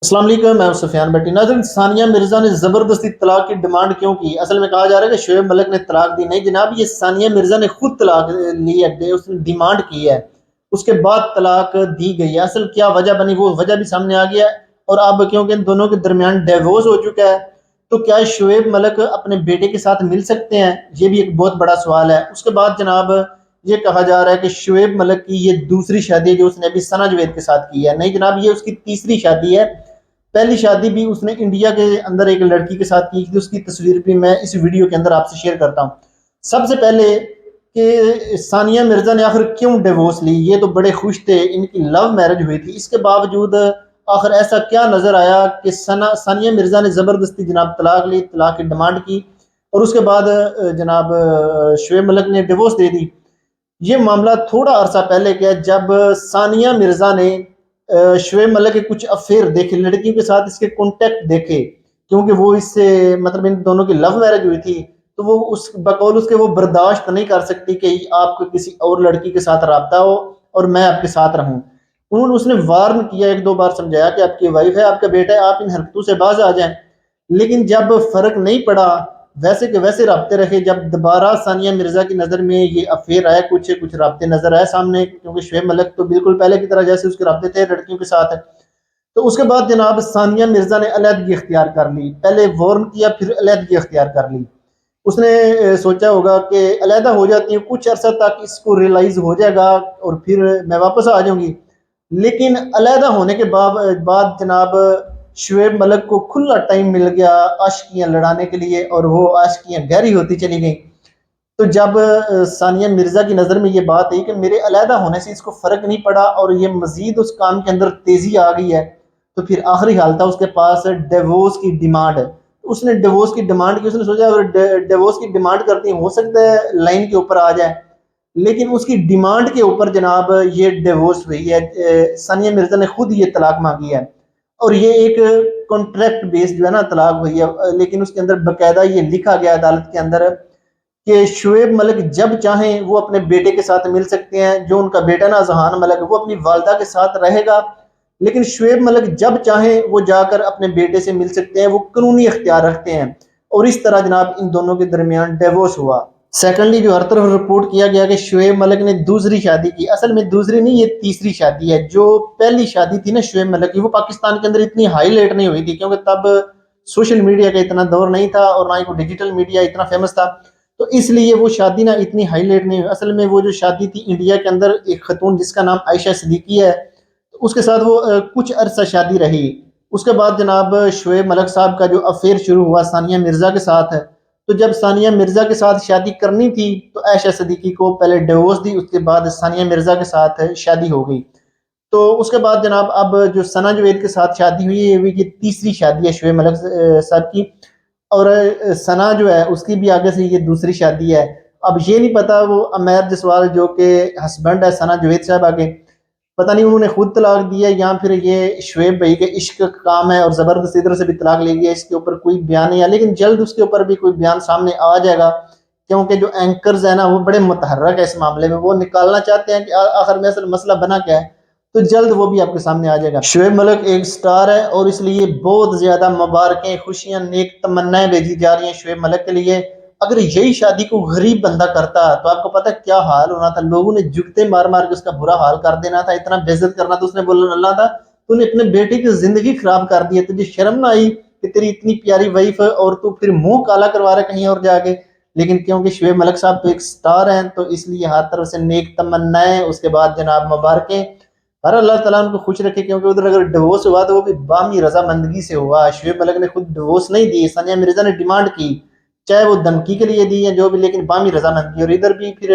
अस्सलाम वालेकुम, मैं हूं सुफियान भट्टी। नाज़रीन, सानिया मिर्जा ने जबरदस्ती तलाक की डिमांड क्यों की? असल में कहा जा रहा है कि शोएब मलिक ने तलाक दी। नहीं जनाब, ये सानिया मिर्जा ने खुद तलाक ली है, उसने डिमांड की है, उसके बाद तलाक दी गई है। असल क्या वजह बनी वो वजह भी सामने आ गया है। और अब क्योंकि इन दोनों के दरमियान डिवोर्स हो चुका है, तो क्या शोएब मलिक अपने बेटे के साथ मिल सकते हैं? ये भी एक बहुत बड़ा सवाल है। उसके बाद जनाब, ये कहा जा रहा है कि शोएब मलिक की ये दूसरी शादी है जो उसने अभी सना जवेद के साथ की है। नहीं जनाब, ये उसकी तीसरी शादी है। पहली शादी भी उसने इंडिया के अंदर एक लड़की के साथ की थी, उसकी तस्वीर भी मैं इस वीडियो के अंदर आपसे शेयर करता हूँ। सबसे पहले कि सानिया मिर्जा ने आखिर क्यों डिवोर्स ली? ये तो बड़े खुश थे, इनकी लव मैरिज हुई थी, इसके बावजूद आखिर ऐसा क्या नजर आया कि सानिया मिर्जा ने जबरदस्ती जनाब तलाक ली, तलाक की डिमांड की, और उसके बाद जनाब शोएब मलिक ने डिवोर्स दे दी। ये मामला थोड़ा अरसा पहले क्या, जब सानिया मिर्जा ने शोएब मलिक के कुछ अफेयर देखे, लड़कियों के साथ इसके कॉन्टेक्ट देखे, क्योंकि वो इससे मतलब इन दोनों की लव मैरिज हुई थी, तो वो उस बकौल उसके वो बर्दाश्त नहीं कर सकती कि आपको किसी और लड़की के साथ रब्ता हो और मैं आपके साथ रहूं। उन्होंने उसने वार्न किया, एक दो बार समझाया कि आपकी वाइफ है, आपका बेटा है, आप इन हरकतों से बाज आ जाएं। लेकिन जब फर्क नहीं पड़ा, वैसे के वैसे राब्ते रखे। जब दोबारा सानिया मिर्जा की नज़र में ये अफेयर आया, कुछ कुछ राब्ते नजर आए सामने, क्योंकि शोएब मलिक तो बिल्कुल पहले की तरह जैसे उसके राब्ते थे लड़कियों के साथ, तो उसके बाद जनाब सानिया मिर्जा ने अलहदगी इख्तियार कर ली। पहले वार्न किया, फिर अलहदगी इख्तियार कर ली। उसने सोचा होगा कि अलहदा हो जाती हूँ, कुछ अरसा तक इसको रियलाइज हो जाएगा और फिर मैं वापस आ जाऊंगी। लेकिन अलहदा होने के बाद जनाब शुएब मलिक को खुला टाइम मिल गया आशिकियां लड़ाने के लिए, और वो आशिकियां गहरी होती चली गई। तो जब सानिया मिर्जा की नज़र में ये बात आई कि मेरे अलहदा होने से इसको फर्क नहीं पड़ा और ये मजीद उस काम के अंदर तेजी आ गई है, तो फिर आखिरी हाल था उसके पास डिवोर्स की डिमांड है। उसने डिवोर्स की डिमांड की, उसने सोचा अगर डिवोर्स की डिमांड करती है हो सकता है लाइन के ऊपर आ जाए। लेकिन उसकी डिमांड के ऊपर जनाब ये डिवोर्स हुई है। सानिया मिर्जा ने खुद ये तलाक मांगी है, और ये एक कॉन्ट्रैक्ट बेस्ड जो है ना तलाक हुई है। लेकिन उसके अंदर बकायदा ये लिखा गया अदालत के अंदर कि शुएब मलिक जब चाहें वो अपने बेटे के साथ मिल सकते हैं। जो उनका बेटा ना जहान मलिक, वो अपनी वालदा के साथ रहेगा, लेकिन शुएब मलिक जब चाहें वो जाकर अपने बेटे से मिल सकते हैं, वो कानूनी इख्तियार रखते हैं। और इस तरह जनाब इन दोनों के दरमियान डिवोर्स हुआ। सेकेंडली, जो हर तरफ रिपोर्ट किया गया कि शुएब मलिक ने दूसरी शादी की, असल में दूसरी नहीं, ये तीसरी शादी है। जो पहली शादी थी ना शुएब मलिक की, वो पाकिस्तान के अंदर इतनी हाईलाइट नहीं हुई थी, क्योंकि तब सोशल मीडिया का इतना दौर नहीं था और ना ही कोई डिजिटल मीडिया इतना फेमस था। तो इसलिए वो शादी ना इतनी हाईलाइट नहीं हुई। असल में वो जो शादी थी इंडिया के अंदर, एक खतून जिसका नाम आयशा सिद्दीकी है, तो उसके साथ वो कुछ अरसा शादी रही। उसके बाद जनाब शुएब मलिक साहब का जो अफेयर शुरू हुआ सानिया मिर्जा के साथ है। तो जब सानिया मिर्जा के साथ शादी करनी थी, तो आयशा सिद्दीकी को पहले डिवोर्स दी, उसके बाद सानिया मिर्जा के साथ शादी हो गई। तो उसके बाद जनाब अब जो सना जवेद के साथ शादी हुई है, ये तीसरी शादी है शुएब मलिक साहब की। और सना जो है उसकी भी आगे से ये दूसरी शादी है। अब ये नहीं पता वो अमैर जसवाल जो कि हस्बैंड है सना जवेद साहब के, पता नहीं उन्होंने खुद तलाक दिया या फिर ये शुएब भाई के इश्क का काम है और जबरदस्त इधर से भी तलाक ले लिया। इसके ऊपर कोई बयान नहीं है, लेकिन जल्द उसके ऊपर भी कोई बयान सामने आ जाएगा, क्योंकि जो एंकर्स है ना वो बड़े मुतहर्रक है इस मामले में। वो निकालना चाहते हैं कि आखिर में असल मसला बना क्या है, तो जल्द वो भी आपके सामने आ जाएगा। शुएब मलिक एक स्टार है और इसलिए बहुत ज्यादा मुबारकें, खुशियां, नेक तमन्नाएं भेजी जा रही हैं शुएब मलिक के लिए। अगर यही शादी को गरीब बंदा करता तो आपको पता क्या हाल होना था। लोगों ने जुगते मार मार के उसका बुरा हाल कर देना था, इतना बेइज्जत करना था। उसने बोलना था तूने अपने बेटे की जिंदगी खराब कर दी है, तुझे शर्म ना आई कि तेरी इतनी प्यारी वाइफ है और तू फिर मुंह काला करवा रहा है कहीं और जाके। लेकिन क्योंकि शुएब मलिक साहब तो एक स्टार हैं, तो इसलिए हर तरफ से नेक तमन्नाएं, उसके बाद जनाब मुबारकें। हर अल्लाह ताला उनको खुश रखे, क्योंकि उधर अगर डिवोर्स हुआ तो वो भी बामी रजामंदगी से हुआ। शुएब मलिक ने खुद डिवोर्स नहीं दी, सानिया मिर्जा ने डिमांड की, चाहे वो धमकी के लिए दी है जो भी, लेकिन बामी रजामंदगी। और इधर भी फिर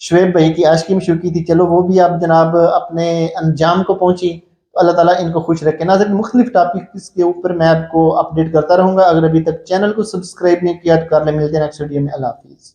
शुएब भाई की आशिकी में शुकी थी, चलो वो भी अब जनाब अपने अंजाम को पहुंची। तो अल्लाह ताला इनको खुश रखे। नाज़रीन, मुख्तलिफ टॉपिक्स के ऊपर मैं आपको अपडेट करता रहूंगा। अगर अभी तक चैनल को सब्सक्राइब नहीं किया तो कर ले। मिलते हैं नेक्स्ट वीडियो में। अल्लाह हाफिज़।